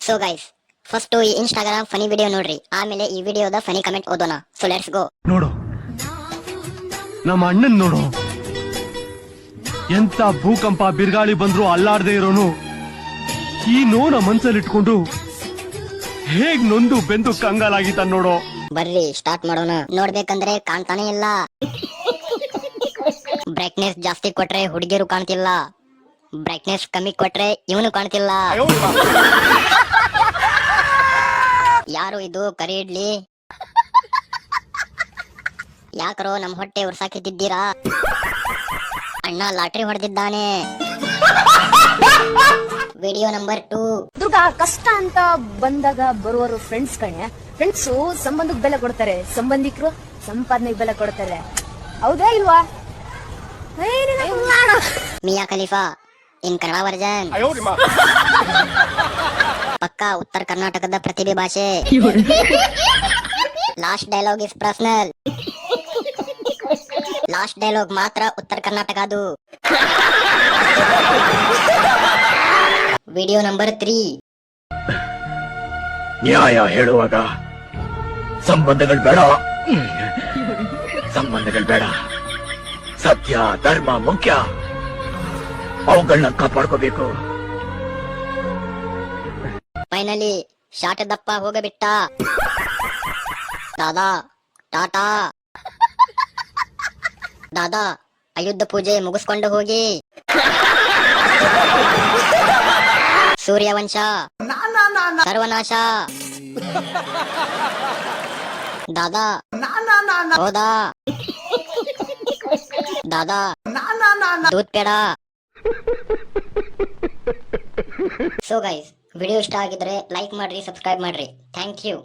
So guys, first ಈ Instagram Ghani video ನೋಡ್ರಿ, ಆಮೇಲೆ ಈ ವಿಡಿಯೋದ ಫನಿ ಕಮೆಂಟ್ ಓದೋಣ. So let's go. ನೋಡು, ನಮ್ಮ ಅಣ್ಣನ್ ನೋಡು, ಎಂತ ಭೂಕಂಪ ಬಿರುಗಾಳಿ ಬಂದ್ರು ಅಲ್ಲಾಡದೆ ಇರೋನು ಈ ನೋನ ಮನ್ಸಲ್ಲಿ ಇಟ್ಕೊಂಡು ಹೇಗ್ ನೊಂದು ಬೆಂದು ಕಂಗಾಲಾಗಿತ್ತ ನೋಡು. ಬರ್ರಿ ಸ್ಟಾರ್ಟ್ ಮಾಡೋಣ. ನೋಡ್ಬೇಕಂದ್ರೆ ಕಾಣ್ತಾನೆ ಇಲ್ಲ. ಬ್ರೈಟ್ನೆಸ್ ಜಾಸ್ತಿ ಕೊಟ್ರೆ ಹುಡುಗಿಯರು ಕಾಣ್ತಿಲ್ಲ, ಬ್ರೈಟ್ನೆಸ್ ಕಮ್ಮಿ ಕೊಟ್ರೆ ಇವನು ಕಾಣ್ತಿಲ್ಲ. ಯಾರು ಇದು ಕರಿ ಇಡ್ಲಿ? ಯಾಕರೋ ನಮ್ ಹೊಟ್ಟೆ ಉರ್ಸಾಕಿದ್ದೀರಾ? ಅಣ್ಣ ಲಾಟ್ರಿ ಹೊಡೆದಿದ್ದಾನೆ. Video number 2. ದುರ್ಗಾ, ಕಷ್ಟ ಅಂತ ಬಂದಾಗ ಬರುವರು ಫ್ರೆಂಡ್ಸ್ ಕಣೆ. ಫ್ರೆಂಡ್ಸು ಸಂಬಂಧಕ್ಕೆ ಬೆಲೆ ಕೊಡ್ತಾರೆ, ಸಂಬಂಧಿಕರು ಸಂಪಾದನೆಗೆ ಬೆಲೆ ಕೊಡ್ತಾರೆ. ಹೌದಾ ಇಲ್ವಾ? ಮಿಯಾ ಖಲೀಫಾ ಇನ್ ಕನ್ನಡ ವರ್ಜನ್. ಪಕ್ಕಾ ಉತ್ತರ ಕರ್ನಾಟಕದ ಪ್ರತಿಭೆ ಭಾಷೆ. Last dialogue is personal. Last dialogue ಮಾತ್ರ ಉತ್ತರ ಕರ್ನಾಟಕ ಅದು. Video number 3. ನ್ಯಾಯ ಹೇಳುವಾಗ ಸಂಬಂಧಗಳು ಬೇಡ, ಸಂಬಂಧಗಳು ಬೇಡ, ಸತ್ಯ ಧರ್ಮ ಮುಖ್ಯ, ಅವುಗಳನ್ನ ಕಾಪಾಡ್ಕೋಬೇಕು. ಫೈನಲಿ ಶಾಟ ದಪ್ಪ ಹೋಗಬಿಟ್ಟ. ದಾದಾ ಟಾಟಾ. ದಾದಾ ಅಯುದ್ಧ ಪೂಜೆ ಮುಗಿಸ್ಕೊಂಡು ಹೋಗಿ. ಸೂರ್ಯವಂಶ ಸರ್ವನಾಶ. ದಾದಾ ಹೋದಾ. ದಾದಾ ದೂದ್ ಪೇಡ. ಸೊ ಗೈಸ್, ವಿಡಿಯೋ ಇಷ್ಟ ಆಗಿದ್ರೆ ಲೈಕ್ ಮಾಡ್ರಿ, ಸಬ್ಸ್ಕ್ರೈಬ್ ಮಾಡ್ರಿ. Thank you.